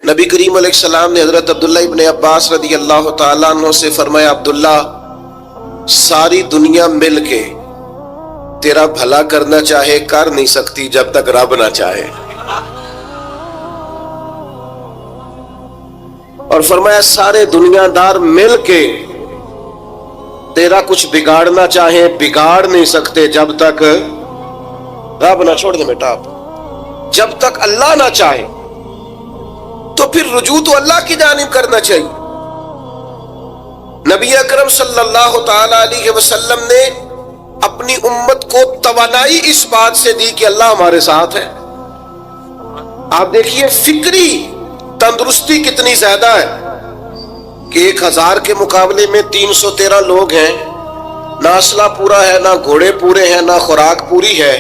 نبی کریم علیہ السلام نے حضرت عبداللہ ابن عباس رضی اللہ تعالیٰ عنہ سے فرمایا، عبداللہ، ساری دنیا مل کے تیرا بھلا کرنا چاہے کر نہیں سکتی جب تک رب نہ چاہے. اور فرمایا سارے دنیا دار مل کے تیرا کچھ بگاڑنا چاہے بگاڑ نہیں سکتے جب تک رب نہ چھوڑ دے بیٹا آپ، جب تک اللہ نہ چاہے. تو پھر رجوع تو اللہ کی جانب کرنا چاہیے. نبی اکرم صلی اللہ تعالی علیہ وسلم نے اپنی امت کو توانائی اس بات سے دی کہ اللہ ہمارے ساتھ ہے. آپ دیکھیے فکری تندرستی کتنی زیادہ ہے کہ 1000 کے مقابلے میں 313 لوگ ہیں، نہ اسلحہ پورا ہے، نہ گھوڑے پورے ہیں، نہ خوراک پوری ہے،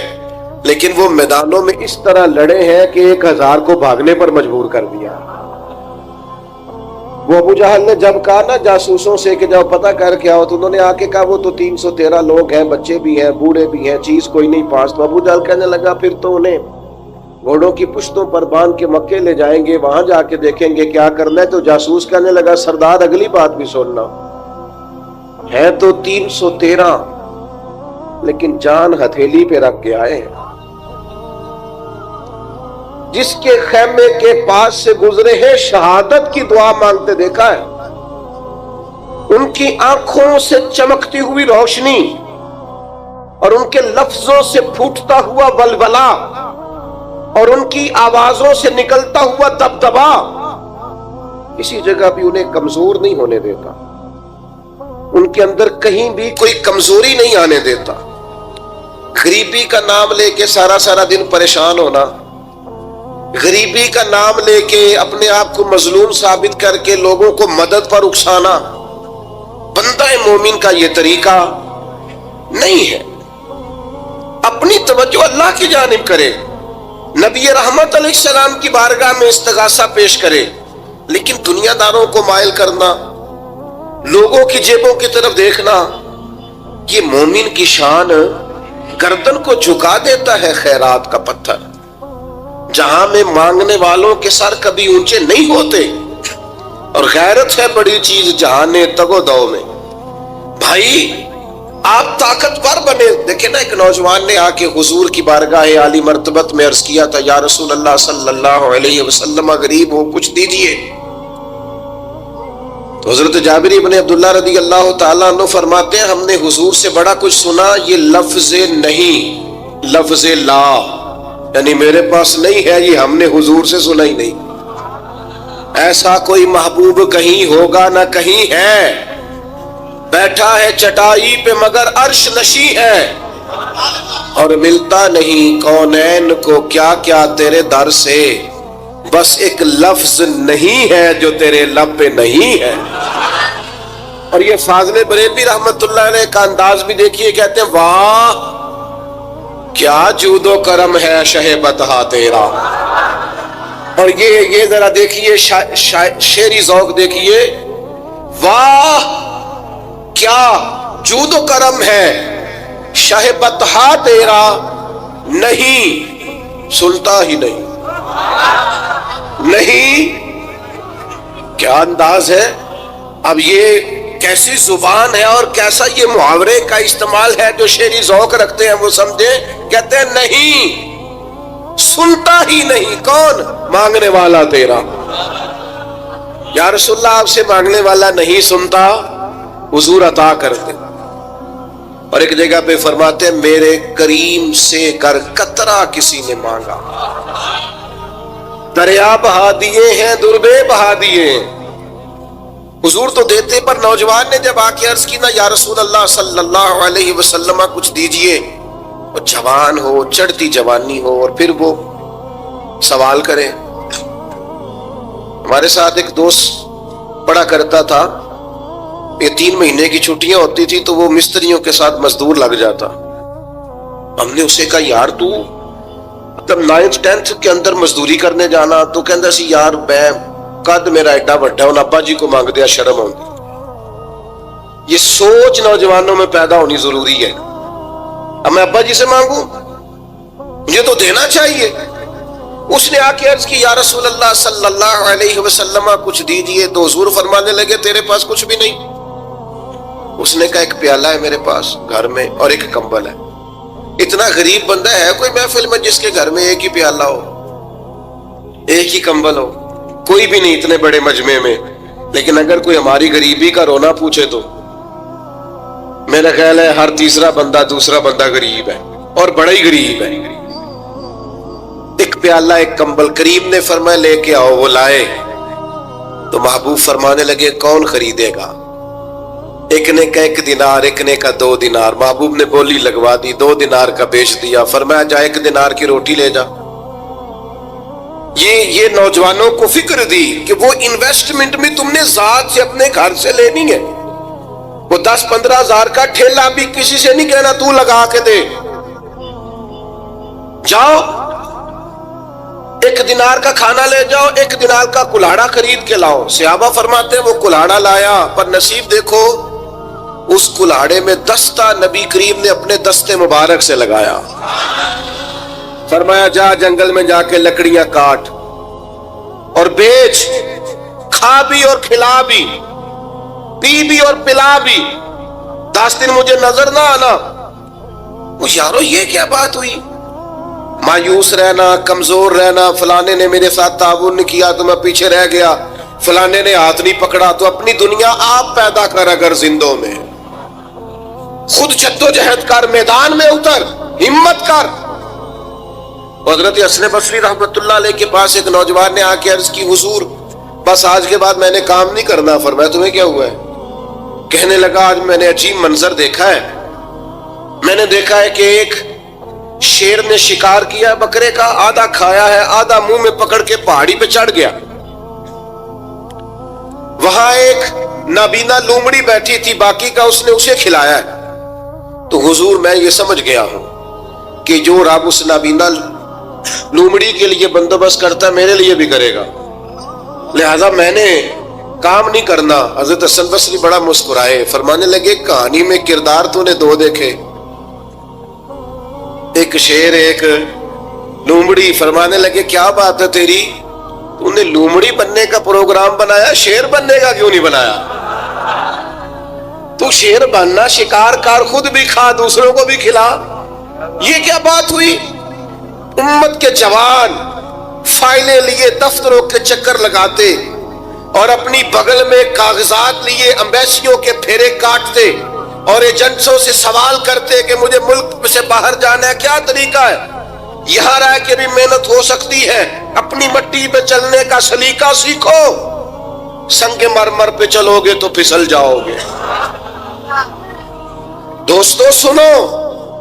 لیکن وہ میدانوں میں اس طرح لڑے ہیں کہ 1000 کو بھاگنے پر مجبور کر دیا. وہ ابو جہل نے جب کہا نا جاسوسوں سے کہ جب پتہ کر کے آؤ، تو انہوں نے آ کے کہا وہ تو 313 لوگ ہیں، بچے بھی ہیں، بوڑھے بھی ہیں، چیز کوئی نہیں پاس. تو ابو جہل کہنے لگا پھر تو انہیں گھوڑوں کی پشتوں پر باندھ کے مکے لے جائیں گے، وہاں جا کے دیکھیں گے کیا کرنا ہے. تو جاسوس کہنے لگا سردار اگلی بات بھی سننا، ہے تو 313 لیکن جان ہتھیلی پہ رکھ کے آئے ہیں. جس کے خیمے کے پاس سے گزرے ہیں شہادت کی دعا مانگتے دیکھا ہے. ان کی آنکھوں سے چمکتی ہوئی روشنی اور ان کے لفظوں سے پھوٹتا ہوا ولولہ اور ان کی آوازوں سے نکلتا ہوا دبدبا کسی جگہ بھی انہیں کمزور نہیں ہونے دیتا. ان کے اندر کہیں بھی کوئی کمزوری نہیں آنے دیتا. غریبی کا نام لے کے سارا دن پریشان ہونا، غریبی کا نام لے کے اپنے آپ کو مظلوم ثابت کر کے لوگوں کو مدد پر اکسانا بندہ مومن کا یہ طریقہ نہیں ہے. اپنی توجہ اللہ کی جانب کرے، نبی رحمت علیہ السلام کی بارگاہ میں استغاثہ پیش کرے، لیکن دنیا داروں کو مائل کرنا، لوگوں کی جیبوں کی طرف دیکھنا، یہ مومن کی شان گردن کو جھکا دیتا ہے. خیرات کا پتھر جہاں میں مانگنے والوں کے سر کبھی اونچے نہیں ہوتے، اور غیرت ہے بڑی چیز جہانے تگ و دو میں. بھائی آپ طاقتور بنے. دیکھیں نا ایک نوجوان نے آ کے حضور کی بارگاہ عالی مرتبت میں عرض کیا تھا، یا رسول اللہ صلی اللہ علیہ وسلم غریب ہو کچھ دیجئے. تو حضرت جابر ابن عبداللہ رضی اللہ تعالیٰ عنہ فرماتے ہیں ہم نے حضور سے بڑا کچھ سنا، یہ لفظ نہیں لفظ لا، یعنی میرے پاس نہیں ہے، یہ ہم نے حضور سے سنا ہی نہیں. ایسا کوئی محبوب کہیں ہوگا نہ کہیں ہے، بیٹھا ہے چٹائی پہ مگر عرش نشی ہے، اور ملتا نہیں کونین کو کیا کیا تیرے در سے، بس ایک لفظ نہیں ہے جو تیرے لب پہ نہیں ہے. اور یہ فاضل بریلوی رحمت اللہ علیہ کا انداز بھی دیکھیے، کہتے ہیں واہ کیا جود و کرم ہے شہ بتہا تیرا. اور یہ ذرا دیکھیے شعری ذوق دیکھیے، واہ کیا جود و کرم ہے شہ بتہا تیرا، نہیں سنتا ہی نہیں. نہیں کیا انداز ہے. اب یہ کیسی زبان ہے اور کیسا یہ محاورے کا استعمال ہے. جو شعری ذوق رکھتے ہیں وہ سمجھے، کہتے ہیں نہیں سنتا ہی نہیں. کون؟ مانگنے والا تیرا. یا رسول اللہ آپ سے مانگنے والا نہیں سنتا، حضور عطا کرتے. اور ایک جگہ پہ فرماتے ہیں میرے کریم سے کر قطرہ کسی نے مانگا، دریا بہا دیے ہیں دربے بہا دیے. حضور تو دیتے، پر نوجوان نے جب آ کے عرض کی نا یا رسول اللہ صلی اللہ علیہ وسلم کچھ دیجئے، اور جوان ہو چڑھتی جوانی ہو اور پھر وہ سوال کرے. ہمارے ساتھ ایک دوست پڑھا کرتا تھا، یہ 3 مہینے کی چھٹیاں ہوتی تھی تو وہ مستریوں کے ساتھ مزدور لگ جاتا. ہم نے اسے کہا یار تو مطلب 9th 10th کے اندر مزدوری کرنے جانا، تو کہندا سی یار میں قد میرا ایڈا بڑا ہے، ابا جی کو مانگ دیا شرم آتی. یہ سوچ نوجوانوں میں پیدا ہونی ضروری ہے. اب میں ابا جی سے مانگوں، مجھے تو دینا چاہیے. اس نے آ کے عرض کی یا رسول اللہ صلی اللہ علیہ وسلم کچھ دیجئے، تو حضور فرمانے لگے تیرے پاس کچھ بھی نہیں؟ اس نے کہا ایک پیالہ ہے میرے پاس گھر میں اور ایک کمبل ہے۔ اتنا غریب بندہ ہے کوئی محفل میں جس کے گھر میں ایک ہی پیالہ ہو، ایک ہی کمبل ہو؟ کوئی بھی نہیں اتنے بڑے مجمع میں۔ لیکن اگر کوئی ہماری غریبی کا رونا پوچھے تو میرا خیال ہے ہر تیسرا بندہ دوسرا بندہ غریب ہے، اور بڑا ہی غریب ہے۔ ایک پیالہ ایک کمبل، کریم نے فرمایا لے کے آؤ، وہ لائے تو محبوب فرمانے لگے کون خریدے گا؟ ایک نے کا 1 دینار، ایک نے کا 2 دینار۔ محبوب نے بولی لگوا دی، 2 دینار کا بیچ دیا، فرمایا جا 1 دینار کی روٹی لے جا۔ یہ نوجوانوں کو فکر دی کہ وہ انویسٹمنٹ میں تم نے ذات سے اپنے گھر سے لینی ہے۔ وہ 10-15 ہزار کا ٹھیلا بھی کسی سے نہیں کہنا تو لگا کے دے، جاؤ 1 دینار کا کھانا لے جاؤ، 1 دینار کا کلاڑا خرید کے لاؤ۔ صحابہ فرماتے ہیں وہ کلاڑا لایا، پر نصیب دیکھو اس کلاڑے میں دستہ نبی کریم نے اپنے دستے مبارک سے لگایا۔ فرمایا جا جنگل میں جا کے لکڑیاں کاٹ اور بیچ، کھا بھی اور کھلا بھی، پی بھی اور پلا بھی، 10 دن مجھے نظر نہ آنا۔ وہ یارو یہ کیا بات ہوئی؟ مایوس رہنا، کمزور رہنا، فلانے نے میرے ساتھ تعاون نہیں کیا تو میں پیچھے رہ گیا، فلانے نے ہاتھ نہیں پکڑا، تو اپنی دنیا آپ پیدا کر، اگر زندوں میں خود جدوجہد کر، میدان میں اتر، ہمت کر۔ حضرت حسن بصری رحمت اللہ علیہ کے پاس ایک نوجوان نے آ کے عرض کی حضور بس آج کے بعد میں نے کام نہیں کرنا۔ فرمایا تمہیں کیا ہوا ہے؟ کہنے لگا آج میں نے عجیب منظر دیکھا ہے، میں نے دیکھا ہے کہ ایک شیر نے شکار کیا بکرے کا، آدھا کھایا ہے، آدھا منہ میں پکڑ کے پہاڑی پہ چڑھ گیا، وہاں ایک نابینا لومڑی بیٹھی تھی، باقی کا اس نے اسے کھلایا ہے۔ تو حضور میں یہ سمجھ گیا ہوں کہ جو رب اس نابینا لومڑی کے لیے بندوبست کرتا ہے میرے لیے بھی کرے گا، لہذا میں نے کام نہیں کرنا۔ حضرت حسن بصری بڑا مسکرائے، فرمانے لگے کہانی میں کردار تو نے 2 دیکھے، ایک شیر ایک لومڑی۔ فرمانے لگے کیا بات ہے تیری، تو نے لومڑی بننے کا پروگرام بنایا، شیر بننے کا کیوں نہیں بنایا؟ تو شیر بننا، شکار کر، خود بھی کھا دوسروں کو بھی کھلا۔ یہ کیا بات ہوئی؟ امت کے جوان فائلیں لیے دفتروں کے چکر لگاتے اور اپنی بغل میں کاغذات لیے امبیسیوں کے پھیرے کاٹتے اور ایجنٹوں سے سوال کرتے کہ مجھے ملک سے باہر جانا ہے، کیا طریقہ ہے؟ یہاں رہ کے بھی محنت ہو سکتی ہے، اپنی مٹی پہ چلنے کا سلیقہ سیکھو، سنگ مرمر پہ چلو گے تو پھسل جاؤ گے۔ دوستو سنو،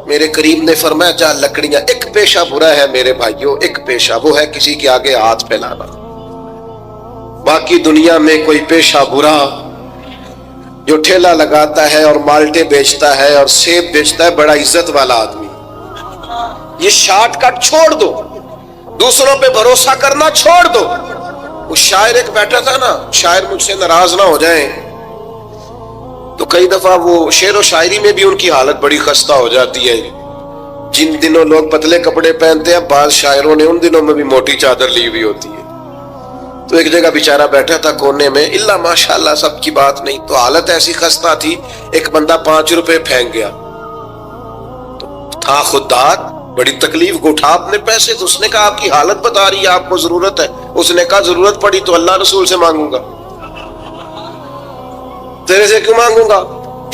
میرے کریم نے فرمایا جا لکڑیاں، ایک پیشہ برا ہے میرے بھائیوں، ایک پیشہ وہ ہے کسی کے آگے ہاتھ پھیلانا۔ باقی دنیا میں کوئی پیشہ برا جو ٹھیلا لگاتا ہے اور مالٹے بیچتا ہے اور سیب بیچتا ہے، بڑا عزت والا آدمی، یہ شارٹ کٹ چھوڑ دو، دوسروں پہ بھروسہ کرنا چھوڑ دو۔ وہ شاعر ایک بیٹھا تھا نا، شاعر مجھ سے ناراض نہ ہو جائیں، تو کئی دفعہ وہ شعر و شاعری میں بھی ان کی حالت بڑی خستہ ہو جاتی ہے۔ جن دنوں لوگ پتلے کپڑے پہنتے ہیں، بعض شاعروں نے ان دنوں میں بھی موٹی چادر لی ہوئی ہوتی ہے۔ تو ایک جگہ بیچارہ بیٹھا تھا کونے میں، اللہ ماشاءاللہ سب کی بات نہیں، تو حالت ایسی خستہ تھی، ایک بندہ 5 روپے پھینک گیا، تو تھا خوددار، بڑی تکلیف کو اٹھا اپنے پیسے، تو اس نے کہا آپ کی حالت بتا رہی ہے، آپ کو ضرورت ہے۔ اس نے کہا ضرورت پڑی تو اللہ رسول سے مانگوں گا، تیرے سے کیوں مانگوں گا؟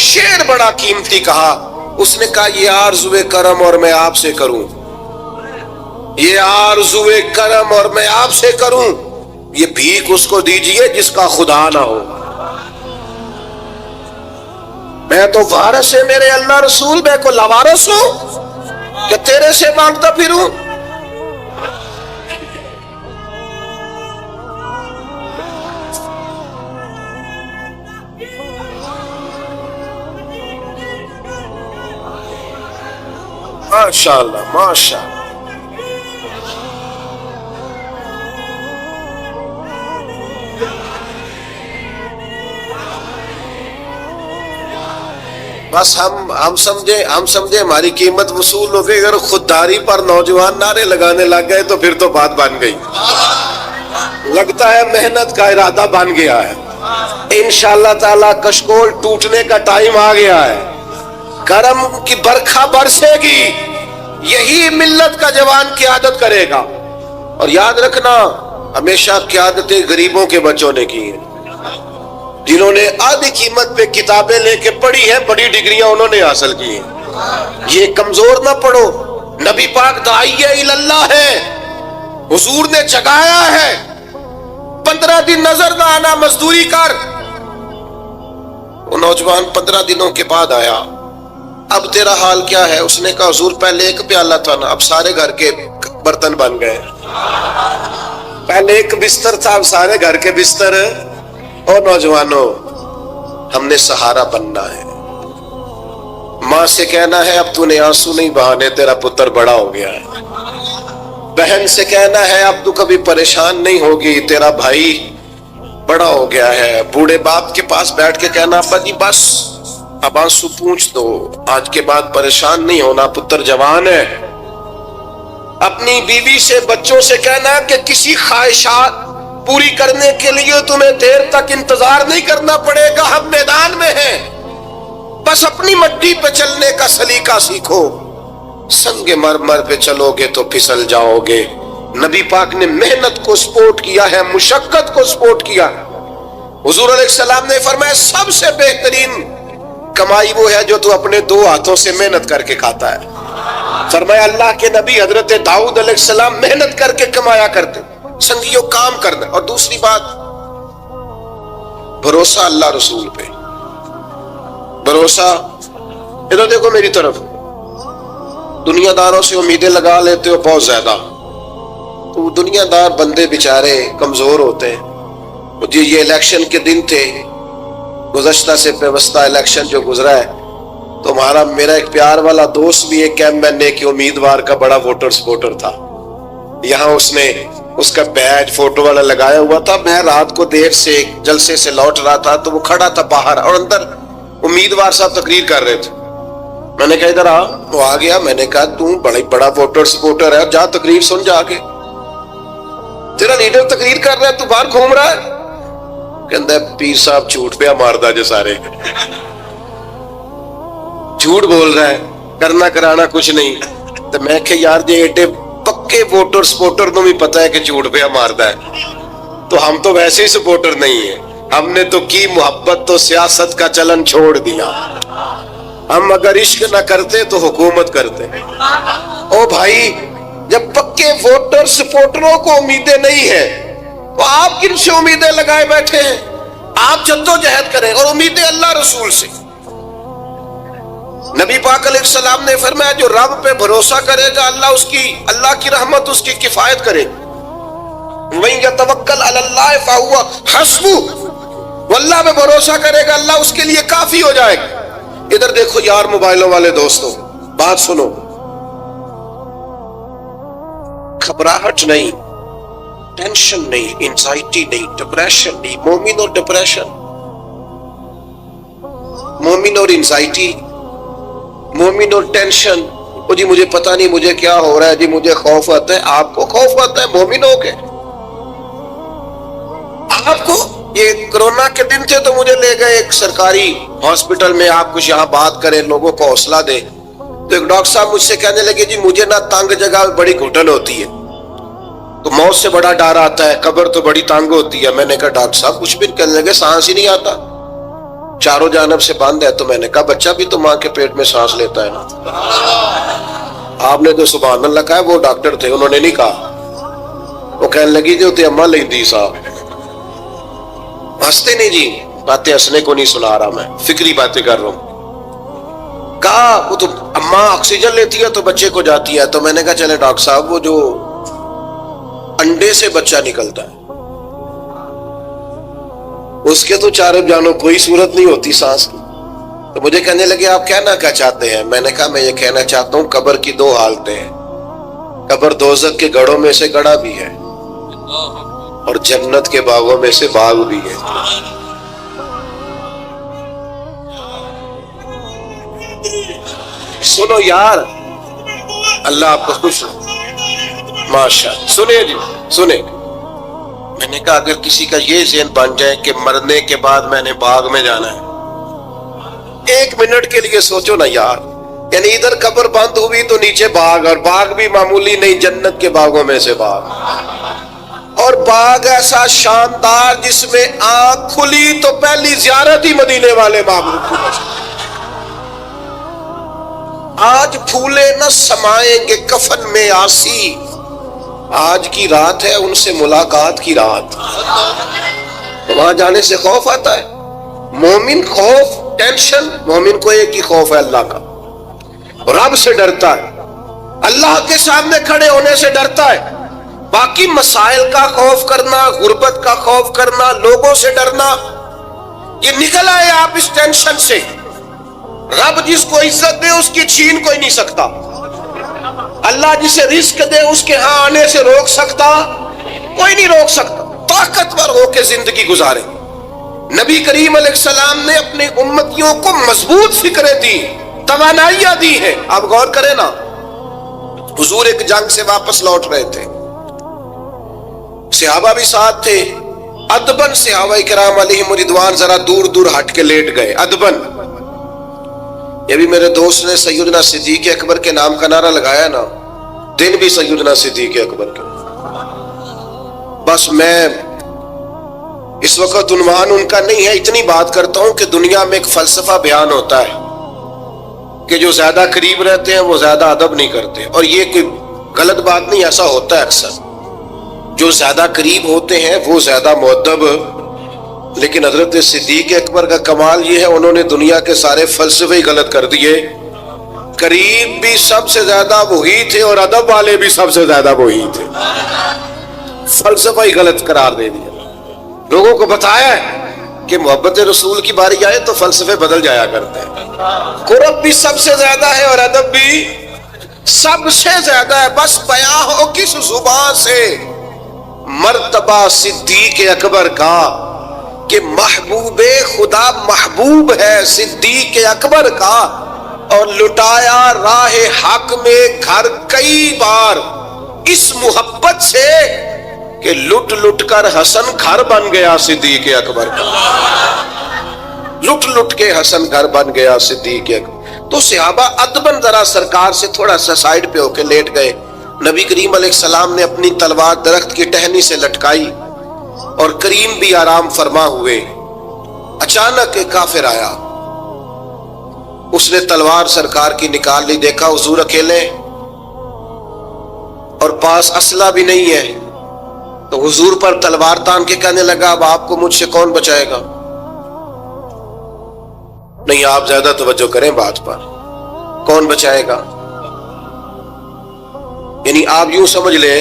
شعر بڑا قیمتی کہا، اس نے کہا یہ آرزوئے کرم اور میں آپ سے کروں، یہ آرزوئے کرم اور میں آپ سے کروں، یہ بھیک اس کو دیجئے جس کا خدا نہ ہو۔ میں تو وارث ہے میرے اللہ رسول، میں کو لوارث ہوں کہ تیرے سے مانگتا پھروں؟ ماشاءاللہ ماشاءاللہ۔ بس ہم سمجھے ہماری قیمت وصول ہو گئی. اگر خودداری پر نوجوان نعرے لگانے لگ گئے تو پھر تو بات بن گئی. لگتا ہے محنت کا ارادہ بن گیا ہے. انشاءاللہ تعالی کشکول ٹوٹنے کا ٹائم آ گیا ہے. کرم کی برکھا برسے گی. یہی ملت کا جوان قیادت کرے گا. اور یاد رکھنا ہمیشہ قیادتیں غریبوں کے بچوں نے کی ہیں. جنہوں نے آدھی قیمت پہ کتابیں لے کے پڑھی ہیں, بڑی ڈگریاں انہوں نے حاصل کی ہیں. یہ کمزور نہ پڑھو. نبی پاک داعیہ اللہ ہے, حضور نے جگایا ہے. 15 دن نظر نہ آنا, مزدوری کر. وہ نوجوان 15 دنوں کے بعد آیا. اب تیرا حال کیا ہے؟ اس نے کہا حضور پہلے ایک پیالہ تھا نا, اب سارے گھر کے برتن بن گئے. پہلے ایک بستر تھا, اب سارے گھر کے بستر. اور نوجوانوں, ہم نے سہارا بننا ہے. ماں سے کہنا ہے اب تو نے آنسو نہیں بہانے, تیرا پتر بڑا ہو گیا ہے. بہن سے کہنا ہے اب تو کبھی پریشان نہیں ہوگی, تیرا بھائی بڑا ہو گیا ہے. بوڑھے باپ کے پاس بیٹھ کے کہنا ابا جی بس اب آنسو پوچھ دو, آج کے بعد پریشان نہیں ہونا, پتر جوان ہے. اپنی بیوی سے, بچوں سے کہنا کہ کسی خواہشات پوری کرنے کے لیے تمہیں دیر تک انتظار نہیں کرنا پڑے گا, ہم میدان میں ہیں. بس اپنی مٹی پہ چلنے کا سلیقہ سیکھو. سنگ مرمر پہ چلو گے تو پھسل جاؤ گے. نبی پاک نے محنت کو سپورٹ کیا ہے, مشقت کو سپورٹ کیا. حضور علیہ السلام نے فرمایا سب سے بہترین کمائی وہ ہے جو تو اپنے 2 ہاتھوں سے محنت کر کے کھاتا ہے. فرمایا اللہ کے نبی حضرت داؤد علیہ السلام محنت کر کے کمایا کرتے. سنگیوں کام کرنا. اور دوسری بات, بھروسہ اللہ رسول پہ. بھروسہ, ادھر دیکھو میری طرف. دنیا داروں سے امیدیں لگا لیتے ہو بہت زیادہ, تو دنیا دار بندے بیچارے کمزور ہوتے ہیں. مجھے یہ الیکشن کے دن تھے, گزشتہ سے پیوستہ الیکشن جو گزرا ہے, تو میرا ایک پیار والا دوست بھی ایک ایم کے امیدوار کا بڑا ووٹر سپورٹر تھا. یہاں اس کا بیج فوٹو والا لگایا ہوا تھا. میں رات کو دیر سے جلسے سے لوٹ رہا تھا تو وہ کھڑا تھا باہر, اور اندر امیدوار صاحب تقریر کر رہے تھے. میں نے کہا ادھر آ. وہ آ گیا. میں نے کہا تو بڑا ووٹر سپورٹر ہے, جا تقریر سن جا کے. تیرا لیڈر تقریر کر رہا ہے, تو باہر گھوم رہا ہے. کہندا ہے پیر صاحب جھوٹ پہ ماردا جو سارے جھوٹ بول رہا ہے, کرنا کرانا کچھ نہیں. تو میں کہ یار جی ایڈے پکے ووٹر سپورٹر نو بھی پتا ہے کہ جھوٹ پہ ماردا ہے, تو ہم تو ویسے ہی سپورٹر نہیں ہیں. ہم نے تو کی محبت تو سیاست کا چلن چھوڑ دیا. ہم اگر عشق نہ کرتے تو حکومت کرتے. او بھائی, جب پکے ووٹر سپورٹروں کو امیدیں نہیں ہیں تو آپ کن سے امیدیں لگائے بیٹھے ہیں؟ آپ جدوجہد کریں, اور امیدیں اللہ رسول سے. نبی پاک علیہ السلام نے فرمایا جو رب پہ بھروسہ کرے گا اللہ کی رحمت اس کی کفایت کرے. وَإِن يَتَوَكَّلْ عَلَى اللَّهِ فَهُوَ حَسْبُهُ, وہ اللہ پہ بھروسہ کرے گا اللہ اس کے لیے کافی ہو جائے گا. ادھر دیکھو یار موبائلوں والے دوستوں, بات سنو. گھبراہٹ نہیں, ٹینشن نہیں, انزائٹی نہیں, ڈپریشن نہیں. مومن اور ڈپریشن, مومن اور انزائٹی, مومن اور ٹینشن. وہ جی مجھے پتہ نہیں مجھے کیا ہو رہا ہے, جی مجھے خوف آتا ہے. آپ کو خوف آتا ہے مومن ہو کے؟ آپ کو یہ کرونا کے دن تھے تو مجھے لے گئے ایک سرکاری ہاسپٹل میں, آپ کچھ یہاں بات کریں, لوگوں کو حوصلہ دے. تو ایک ڈاکٹر صاحب مجھ سے کہنے لگے جی مجھے نہ تنگ جگہ بڑی گھٹن ہوتی ہے, تو موت سے بڑا ڈر آتا ہے, قبر تو بڑی تنگ ہوتی ہے. میں نے کہا ڈاکٹر صاحب کچھ بھی. کہنے لگے سانس ہی نہیں آتا, چاروں جانب سے بند ہے. تو میں نے کہا بچہ بھی تو ماں کے پیٹ میں سانس لیتا ہے نا. آپ نے تو سبحان اللہ کہا. وہ ڈاکٹر تھے, انہوں نے نہیں کہا. وہ کہنے لگی جو تے اماں لیندی صاحب. ہنستے نہیں جی, باتیں ہنسنے کو نہیں سنا رہا, میں فکری باتیں کر رہا ہوں. کہا وہ تو اماں آکسیجن لیتی ہے تو بچے کو جاتی ہے. تو میں نے کہا چلے ڈاکٹر صاحب وہ جو انڈے سے بچہ نکلتا ہے اس کے تو چاروں جانوں کوئی صورت نہیں ہوتی سانس کی. تو مجھے کہنے لگے آپ کہنا کیا چاہتے ہیں؟ میں نے کہا میں یہ کہنا چاہتا ہوں قبر کی 2 حالتیں ہیں. قبر دوزخ کے گڑھوں میں سے گڑھا بھی ہے اور جنت کے باغوں میں سے باغ بھی ہے. سنو یار، اللہ آپ کو خوش ہو، ماشاء اللہ. سنے جی سنے، میں نے کہا اگر کسی کا یہ ذہن بن جائے کہ مرنے کے بعد میں نے باغ میں جانا ہے، ایک منٹ کے لیے سوچو نا یار، یعنی ادھر قبر بند ہوئی تو نیچے باغ، اور باغ بھی معمولی نہیں، جنت کے باغوں میں سے باغ، اور باغ ایسا شاندار جس میں آنکھ کھلی تو پہلی زیارت ہی مدینے والے محبوب کی بس. آج پھولے نہ سمائیں گے کفن میں آسی، آج کی رات ہے ان سے ملاقات کی رات. وہاں جانے سے خوف آتا ہے. مومن خوف ٹینشن، مومن کو ایک ہی خوف ہے اللہ کا، رب سے ڈرتا ہے، اللہ کے سامنے کھڑے ہونے سے ڈرتا ہے. باقی مسائل کا خوف کرنا، غربت کا خوف کرنا، لوگوں سے ڈرنا، یہ نکل آئے آپ اس ٹینشن سے. رب جس کو عزت دے اس کی چھین کوئی نہیں سکتا. اللہ جسے رزق دے اس کے ہاں آنے سے روک سکتا کوئی نہیں روک سکتا. طاقتور ہو کے زندگی گزارے. نبی کریم علیہ السلام نے اپنی امتیوں کو مضبوط فکریں دی، توانائیاں دی ہیں. آپ غور کریں نا، حضور ایک جنگ سے واپس لوٹ رہے تھے، صحابہ بھی ساتھ تھے. ادبن صحابہ کرام علیہم رضوان ذرا دور دور ہٹ کے لیٹ گئے. ادبن، یہ بھی میرے دوست نے سیدنا صدیق اکبر کے نام کا نعرہ لگایا نا، دن بھی سیدنا صدیق اکبر کے. بس میں اس وقت عنوان ان کا نہیں ہے، اتنی بات کرتا ہوں کہ دنیا میں ایک فلسفہ بیان ہوتا ہے کہ جو زیادہ قریب رہتے ہیں وہ زیادہ ادب نہیں کرتے، اور یہ کوئی غلط بات نہیں، ایسا ہوتا ہے اکثر. جو زیادہ قریب ہوتے ہیں وہ زیادہ مؤدب. لیکن حضرت صدیق اکبر کا کمال یہ ہے، انہوں نے دنیا کے سارے فلسفے ہی غلط کر دیے. قریب بھی سب سے زیادہ وہی تھے اور ادب والے بھی سب سے زیادہ وہی تھے. فلسفہ ہی غلط قرار دے دیا. لوگوں کو بتایا ہے کہ محبت رسول کی باری آئے تو فلسفے بدل جایا کرتے ہیں. قرب بھی سب سے زیادہ ہے اور ادب بھی سب سے زیادہ ہے. بس بیان ہو کس زبان سے مرتبہ صدیق اکبر کا کہ محبوب خدا محبوب ہے صدیق اکبر کا، اور لٹایا راہ حق میں گھر کئی بار اس محبت سے کہ لٹ لٹ کر حسن گھر بن گیا صدیق اکبر کا. لٹ لٹ کے حسن گھر بن گیا صدیق اکبر. تو صحابہ ادبن ذرا سرکار سے تھوڑا سا سائیڈ پہ ہو کے لیٹ گئے. نبی کریم علیہ السلام نے اپنی تلوار درخت کی ٹہنی سے لٹکائی اور کریم بھی آرام فرما ہوئے. اچانک ایک کافر آیا، اس نے تلوار سرکار کی نکال لی. دیکھا حضور اکیلے اور پاس اسلحہ بھی نہیں ہے، تو حضور پر تلوار تان کے کہنے لگا اب آپ کو مجھ سے کون بچائے گا. نہیں، آپ زیادہ توجہ کریں بات پر، کون بچائے گا؟ یعنی آپ یوں سمجھ لیں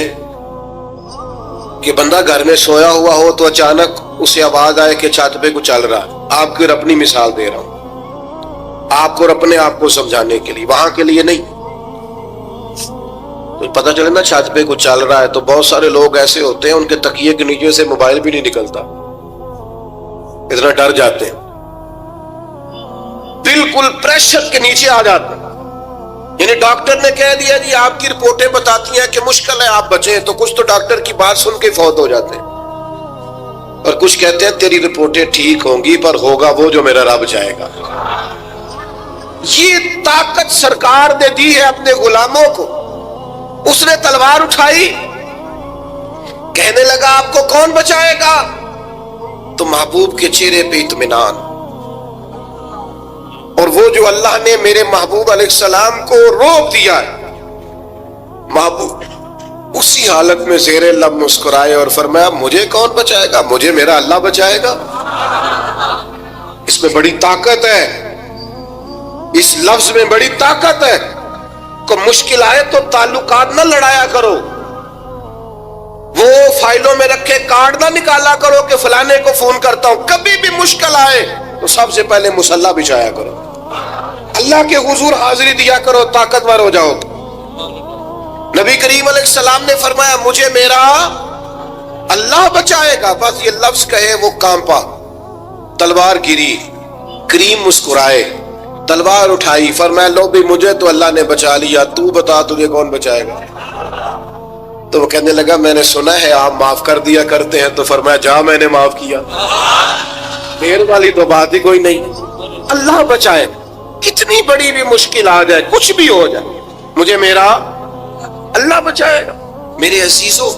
کہ بندہ گھر میں سویا ہوا ہو تو اچانک اسے آواز آئے کہ چھت پہ کچھ چل رہا ہے. آپ کو اپنی مثال دے رہا ہوں، آپ کو اپنے آپ کو سمجھانے کے لیے، وہاں کے لیے نہیں. تو پتہ چلے نا چھت پہ کچھ چل رہا ہے تو بہت سارے لوگ ایسے ہوتے ہیں ان کے تکیے کے نیچے سے موبائل بھی نہیں نکلتا، اتنا ڈر جاتے ہیں، بالکل پریشر کے نیچے آ جاتے ہیں. یعنی ڈاکٹر نے کہہ دیا جی آپ کی رپورٹیں بتاتی ہیں کہ مشکل ہے آپ بچیں، تو کچھ تو ڈاکٹر کی بات سن کے فوت ہو جاتے ہیں، اور کچھ کہتے ہیں تیری رپورٹیں ٹھیک ہوں گی پر ہوگا وہ جو میرا رب چاہے گا. یہ طاقت سرکار نے دی ہے اپنے غلاموں کو. اس نے تلوار اٹھائی، کہنے لگا آپ کو کون بچائے گا؟ تو محبوب کے چہرے پہ اطمینان، اور وہ جو اللہ نے میرے محبوب علیہ السلام کو روک دیا ہے، محبوب اسی حالت میں زیر لب مسکرائے اور فرمایا مجھے کون بچائے گا؟ مجھے میرا اللہ بچائے گا. اس میں بڑی طاقت ہے، اس لفظ میں بڑی طاقت ہے. کو مشکل آئے تو تعلقات نہ لڑایا کرو، وہ فائلوں میں رکھے کارڈ نہ نکالا کرو کہ فلانے کو فون کرتا ہوں. کبھی بھی مشکل آئے تو سب سے پہلے مصلی بچھایا کرو، اللہ کے حضور حاضری دیا کرو، طاقتور ہو جاؤ. نبی کریم علیہ السلام نے فرمایا مجھے میرا اللہ بچائے گا. بس یہ لفظ کہے وہ کانپا، تلوار گری. کریم مسکرائے، تلوار اٹھائی، فرمایا لو بھی مجھے تو اللہ نے بچا لیا، تو بتا تجھے کون بچائے گا؟ تو وہ کہنے لگا میں نے سنا ہے آپ معاف کر دیا کرتے ہیں، تو فرمایا جا میں نے معاف کیا، دیر والی تو بات ہی کوئی نہیں۔ اللہ بچائے، کتنی بڑی بھی مشکل آ جائے، کچھ بھی ہو جائے، مجھے میرا اللہ بچائے گا۔ میرے عزیزوں،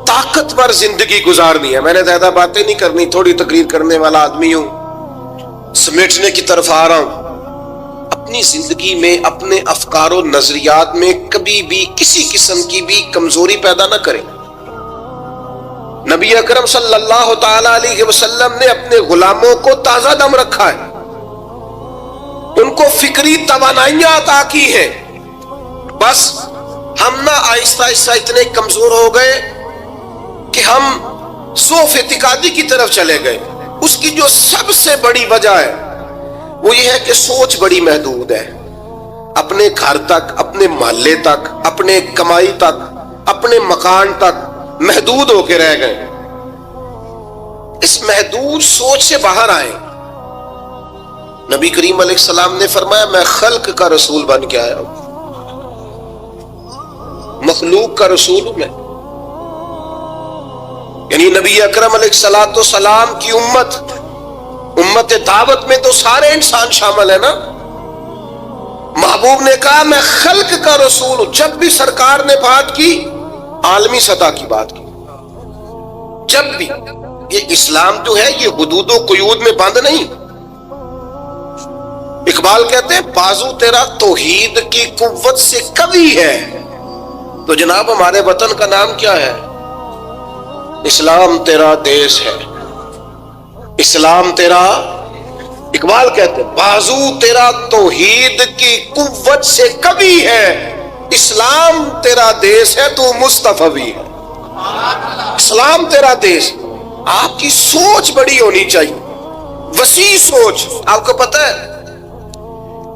طاقتور زندگی گزارنی ہے۔ میں نے زیادہ باتیں نہیں کرنی، تھوڑی تقریر کرنے والا آدمی ہوں، سمیٹنے کی طرف آ رہا ہوں۔ اپنی زندگی میں اپنے افکار و نظریات میں کبھی بھی کسی قسم کی بھی کمزوری پیدا نہ کریں۔ نبی اکرم صلی اللہ تعالی علیہ وسلم نے اپنے غلاموں کو تازہ دم رکھا ہے، ان کو فکری توانائیاں عطا کی ہیں، بس ہم نہ آہستہ آہستہ اتنے کمزور ہو گئے کہ ہم ضعف اعتقادی کی طرف چلے گئے۔ اس کی جو سب سے بڑی وجہ ہے وہ یہ ہے کہ سوچ بڑی محدود ہے، اپنے گھر تک، اپنے محلے تک، اپنے کمائی تک، اپنے مکان تک محدود ہو کے رہ گئے۔ اس محدود سوچ سے باہر آئے۔ نبی کریم علیہ السلام نے فرمایا میں خلق کا رسول بن کے آیا ہوں، مخلوق کا رسول ہوں میں۔ یعنی نبی اکرم علیہ السلام کی امت دعوت میں تو سارے انسان شامل ہیں نا۔ محبوب نے کہا میں خلق کا رسول ہوں۔ جب بھی سرکار نے بات کی عالمی سطح کی بات کی، جب بھی یہ اسلام جو ہے یہ حدود و قیود میں بند نہیں۔ اقبال کہتے ہیں بازو تیرا توحید کی قوت سے قوی ہے، تو جناب ہمارے وطن کا نام کیا ہے؟ اسلام تیرا دیس ہے، اسلام تیرا، اقبال کہتے ہیں بازو تیرا توحید کی قوت سے قوی ہے، اسلام تیرا دیس ہے تو مصطفی ہے۔ اسلام تیرا دیس۔ آپ کی سوچ بڑی ہونی چاہیے، وسیع سوچ۔ آپ کو پتہ ہے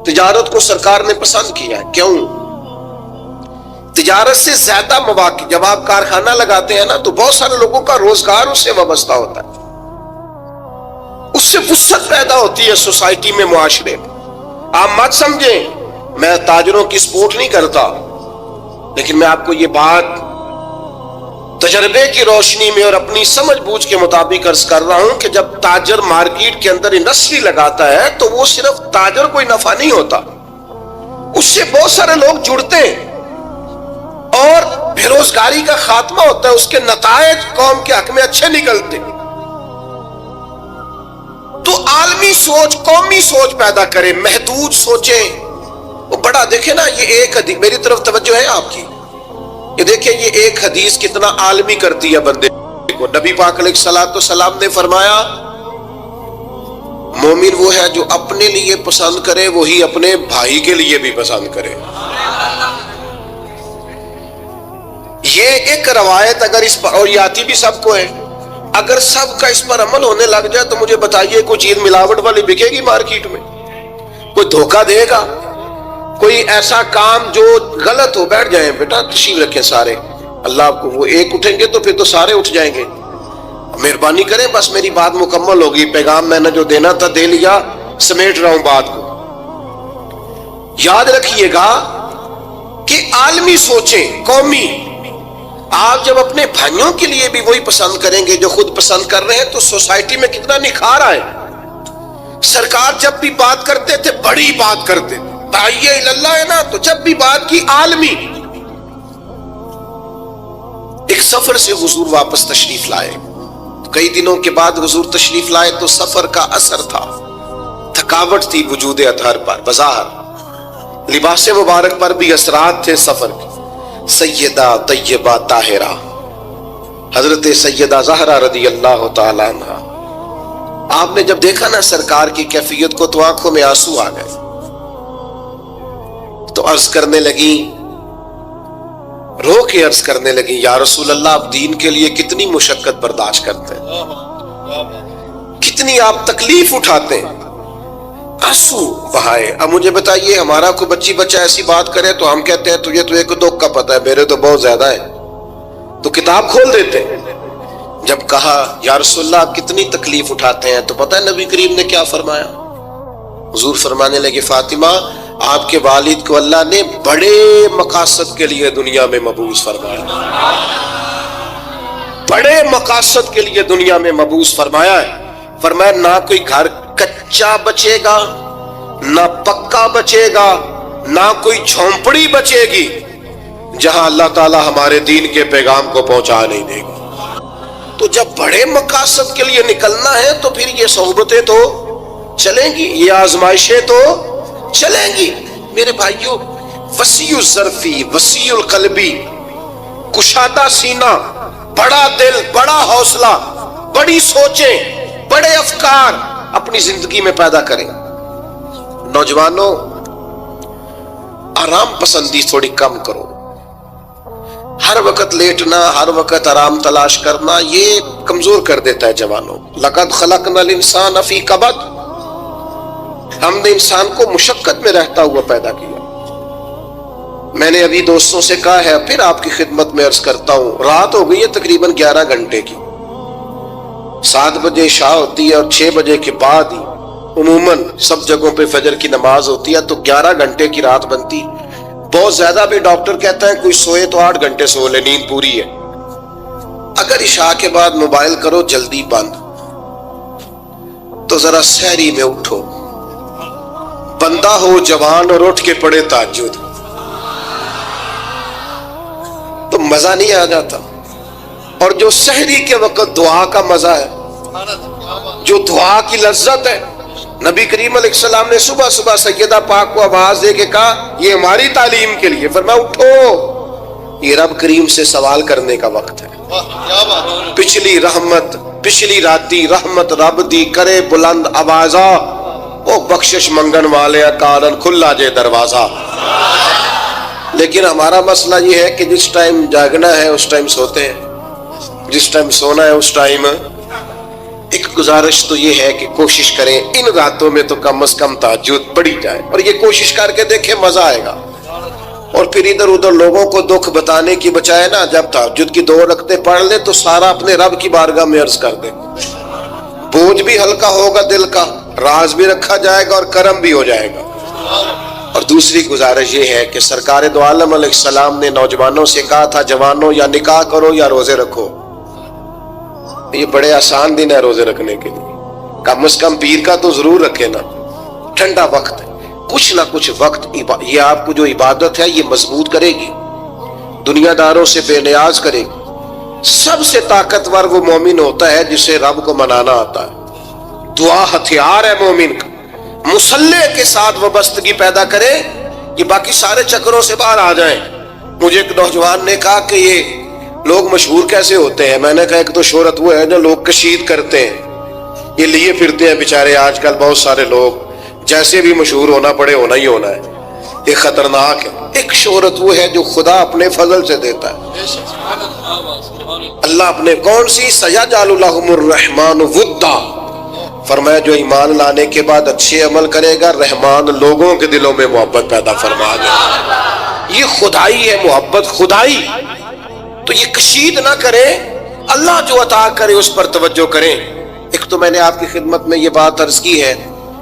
تجارت کو سرکار نے پسند کیا ہے، کیوں؟ تجارت سے زیادہ مواقع، جب آپ کارخانہ لگاتے ہیں نا تو بہت سارے لوگوں کا روزگار اس سے وابستہ ہوتا ہے، اس سے وسعت پیدا ہوتی ہے سوسائٹی میں، معاشرے میں۔ آپ مت سمجھیں میں تاجروں کی سپورٹ نہیں کرتا، لیکن میں آپ کو یہ بات تجربے کی روشنی میں اور اپنی سمجھ بوجھ کے مطابق عرض کر رہا ہوں کہ جب تاجر مارکیٹ کے اندر انڈسٹری لگاتا ہے تو وہ صرف تاجر کوئی نفع نہیں ہوتا، اس سے بہت سارے لوگ جڑتے ہیں اور بے روزگاری کا خاتمہ ہوتا ہے، اس کے نتائج قوم کے حق میں اچھے نکلتے۔ تو عالمی سوچ، قومی سوچ پیدا کرے، محدود سوچیں۔ وہ بڑا دیکھیں نا، یہ ایک حدیث میری طرف توجہ ہے آپ کی، یہ دیکھیں یہ ایک حدیث کتنا عالمی کرتی ہے بندے کو۔ نبی پاک علیہ السلام نے فرمایا مومن وہ ہے جو اپنے لیے پسند کرے وہی اپنے بھائی کے لیے بھی پسند کرے۔ یہ ایک روایت اگر اس پر، اور یہ آتی بھی سب کو ہے، اگر سب کا اس پر عمل ہونے لگ جائے تو مجھے بتائیے کوئی چیز ملاوٹ والی بکے گی مارکیٹ میں؟ کوئی دھوکہ دے گا؟ کوئی ایسا کام جو غلط ہو؟ بیٹھ جائیں بیٹا، تشریف رکھیں سارے، اللہ آپ کو، وہ ایک اٹھیں گے تو پھر تو سارے اٹھ جائیں گے۔ مہربانی کریں، بس میری بات مکمل ہوگی، پیغام میں نے جو دینا تھا دے لیا، سمیٹ رہا ہوں بات کو۔ یاد رکھیے گا کہ عالمی سوچیں، قومی، آپ جب اپنے بھائیوں کے لیے بھی وہی پسند کریں گے جو خود پسند کر رہے ہیں تو سوسائٹی میں کتنا نکھار آئے۔ سرکار جب بھی بات کرتے تھے بڑی بات کرتے تھے، داعیہ اللہ ہے نا، تو جب بھی بات کی عالمی۔ ایک سفر سے حضور واپس تشریف لائے، کئی دنوں کے بعد حضور تشریف لائے تو سفر کا اثر تھا، تھکاوٹ تھی وجود اطہر پر، بظاہر لباس مبارک پر بھی اثرات تھے سفر کے۔ سیدہ طیبہ طاہرہ حضرت سیدہ زہرا رضی اللہ تعالی عنہ، آپ نے جب دیکھا نا سرکار کی کیفیت کو تو آنکھوں میں آنسو آ گئے، تو عرض کرنے لگی، رو کے عرض کرنے لگی، یا رسول اللہ آپ دین کے لیے کتنی مشقت برداشت کرتے ہیں، کتنی آپ تکلیف اٹھاتے ہیں، آنسو بہائے۔ اب مجھے بتائیے ہمارا کوئی بچی بچہ ایسی بات کرے تو ہم کہتے ہیں تجھے تو ایک دو کا پتہ ہے، میرے تو بہت زیادہ ہے، تو کتاب کھول دیتے ہیں۔ جب کہا یا رسول اللہ آپ کتنی تکلیف اٹھاتے ہیں تو پتہ ہے نبی کریم نے کیا فرمایا؟ حضور فرمانے لگے فاطمہ آپ کے والد کو اللہ نے بڑے مقاصد کے لیے دنیا میں مبعوث فرمایا، بڑے مقاصد کے لیے دنیا میں مبعوث فرمایا ہے۔ فرمایا نہ کوئی گھر کچا بچے گا، نہ پکا بچے گا، نہ کوئی جھونپڑی بچے گی جہاں اللہ تعالی ہمارے دین کے پیغام کو پہنچا نہیں دے گا۔ تو جب بڑے مقاصد کے لیے نکلنا ہے تو پھر یہ صحبتیں تو چلیں گی، یہ آزمائشیں تو چلیں گی۔ میرے بھائیوں، وسیع الظرفی، وسیع القلبی، کشادہ سینہ، بڑا دل، بڑا حوصلہ، بڑی سوچیں، بڑے افکار اپنی زندگی میں پیدا کریں۔ نوجوانوں، آرام پسندی تھوڑی کم کرو۔ ہر وقت لیٹنا، ہر وقت آرام تلاش کرنا، یہ کمزور کر دیتا ہے جوانوں۔ لقد خلقنا الانسان فی کبد، ہم نے انسان کو مشقت میں رہتا ہوا پیدا کیا۔ میں نے ابھی دوستوں سے کہا ہے، پھر آپ کی خدمت میں عرض کرتا ہوں، رات ہو گئی ہے تقریباً 11 گھنٹے کی، 7 بجے عشاء ہوتی ہے اور 6 بجے کے بعد ہی عموماً سب جگہوں پہ فجر کی نماز ہوتی ہے، تو 11 گھنٹے کی رات بنتی۔ بہت زیادہ بھی ڈاکٹر کہتا ہے کوئی سوئے تو 8 گھنٹے سو لے، نیند پوری ہے۔ اگر عشاء کے بعد موبائل کرو جلدی بند، تو ذرا سحری میں اٹھو، بندہ ہو جوان اور اٹھ کے پڑھے تہجد، تو مزہ نہیں آ جاتا۔ اور جو سحری کے وقت دعا کا مزہ ہے، جو دعا کی لذت ہے، نبی کریم علیہ السلام نے صبح صبح سیدہ پاک کو آواز دے کے کہا یہ ہماری تعلیم کے لیے، فرمایا اٹھو، یہ رب کریم سے سوال کرنے کا وقت ہے۔ پچھلی رحمت، پچھلی راتی رحمت رب دی کرے بلند آوازہ، وہ بخشش منگن والے کارن کھلا جے دروازہ۔ لیکن ہمارا مسئلہ یہ ہے کہ جس ٹائم جاگنا ہے اس ٹائم سوتے ہیں، جس ٹائم سونا ہے اس ٹائم۔ ایک گزارش تو یہ ہے کہ کوشش کریں ان راتوں میں تو کم از کم تہجد پڑھی جائے، اور یہ کوشش کر کے دیکھیں مزہ آئے گا۔ اور پھر ادھر ادھر لوگوں کو دکھ بتانے کی بجائے نا، جب تہجد کی 2 رکعتیں پڑھ لے تو سارا اپنے رب کی بارگاہ میں عرض کر دے، بوجھ بھی ہلکا ہوگا دل کا، راز بھی رکھا جائے گا اور کرم بھی ہو جائے گا۔ اور دوسری گزارش یہ ہے کہ سرکار دو عالم علیہ السلام نے نوجوانوں سے کہا تھا جوانوں یا نکاح کرو یا روزے رکھو۔ یہ بڑے آسان دن ہے روزے رکھنے کے لیے، کم از کم پیر کا تو ضرور رکھے نا، ٹھنڈا وقت ہے، کچھ نہ کچھ وقت یہ آپ کو جو عبادت ہے یہ مضبوط کرے گی، دنیا داروں سے بے نیاز کرے گی۔ سب سے طاقتور وہ مومن ہوتا ہے جسے رب کو منانا آتا ہے۔ دعا ہتھیار ہے مومن کا، مسلح کے ساتھ وابستگی پیدا کرے کہ باقی سارے چکروں سے باہر آ جائیں۔ مجھے ایک نوجوان نے کہا کہ یہ لوگ مشہور کیسے ہوتے ہیں؟ میں نے کہا ایک تو شہرت وہ ہے جو لوگ کشید کرتے ہیں، یہ لیے پھرتے ہیں بیچارے آج کل بہت سارے لوگ، جیسے بھی مشہور ہونا پڑے ہونا ہی ہونا ہے، یہ خطرناک ہے۔ ایک شہرت وہ ہے جو خدا اپنے فضل سے دیتا ہے، اللہ اپنے کون سی سیجعل لہم الرحمن ودا، فرمایا جو ایمان لانے کے بعد اچھے عمل کرے گا رحمان لوگوں کے دلوں میں محبت پیدا فرما دے گا۔ یہ خدائی ہے، محبت خدائی۔ تو یہ کشید نہ کریں، اللہ جو عطا کرے اس پر توجہ کریں۔ ایک تو میں نے آپ کی خدمت میں یہ بات عرض کی ہے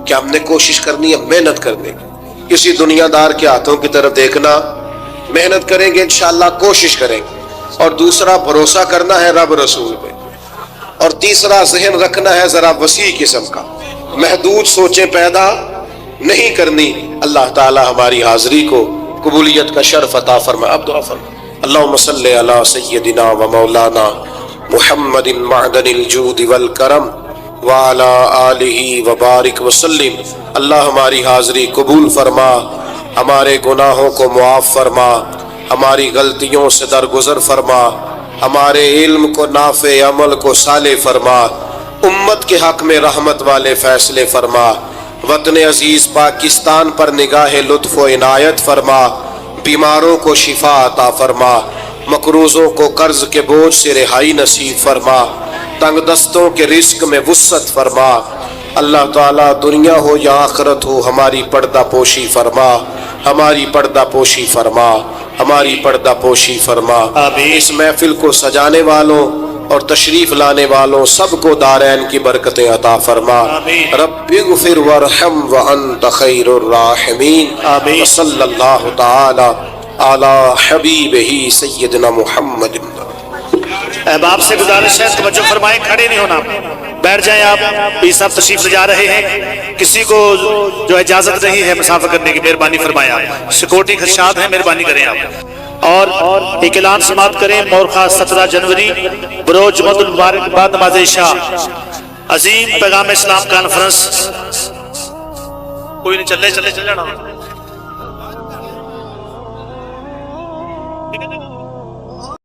کہ ہم نے کوشش کرنی ہے محنت کرنے کی، کسی دنیا دار کے ہاتھوں کی طرف دیکھنا، محنت کریں گے انشاءاللہ، کوشش کریں گے۔ اور دوسرا بھروسہ کرنا ہے رب رسول پہ، اور تیسرا ذہن رکھنا ہے ذرا وسیع قسم کا، محدود سوچیں پیدا نہیں کرنی۔ اللہ تعالی ہماری حاضری کو قبولیت کا شرف عطا فرمائے۔ اب دعا فرمائے۔ اللہم صلی علی سیدنا و مولانا محمد معدن الجود والکرم وعلی آلہ وبارک وسلم۔ اللہ ہماری حاضری قبول فرما، ہمارے گناہوں کو معاف فرما، ہماری غلطیوں سے درگزر فرما، ہمارے علم کو نافع، عمل کو صالح فرما، امت کے حق میں رحمت والے فیصلے فرما، وطن عزیز پاکستان پر نگاہ لطف و عنایت فرما، بیماروں کو شفا عطا فرما، مقروضوں کو قرض کے بوجھ سے رہائی نصیب فرما، تنگ دستوں کے رزق میں وسعت فرما۔ اللہ تعالیٰ دنیا ہو یا آخرت ہو ہماری پردہ پوشی فرما، ہماری پردہ پوشی فرما، ہماری پردہ پوشی فرما۔ اس محفل کو سجانے والوں اور تشریف لانے والوں سب کو دارین کی برکتیں عطا فرما. رب اغفر وارحم وانت خیر الراحمین. صلی اللہ تعالی علی حبیبہ سیدنا محمد. احباب سے گزارش ہے توجہ فرمائیں، کھڑے نہیں ہونا، بیٹھ جائیں. آپ پیر صاحب تشریف لے جا رہے ہیں، کسی کو جو اجازت نہیں ہے مسافر کرنے کی مہربانی فرمائیں. آپ سیکورٹی خدشات ہیں، مہربانی کریں آپ. اور ایک اعلان سماعت کریں. مورخہ 17 جنوری بروز جمعۃ المبارک بعد نماز عشاء عظیم پیغام اسلام کانفرنس. کوئی نہیں، چلے چلے چلے جانا.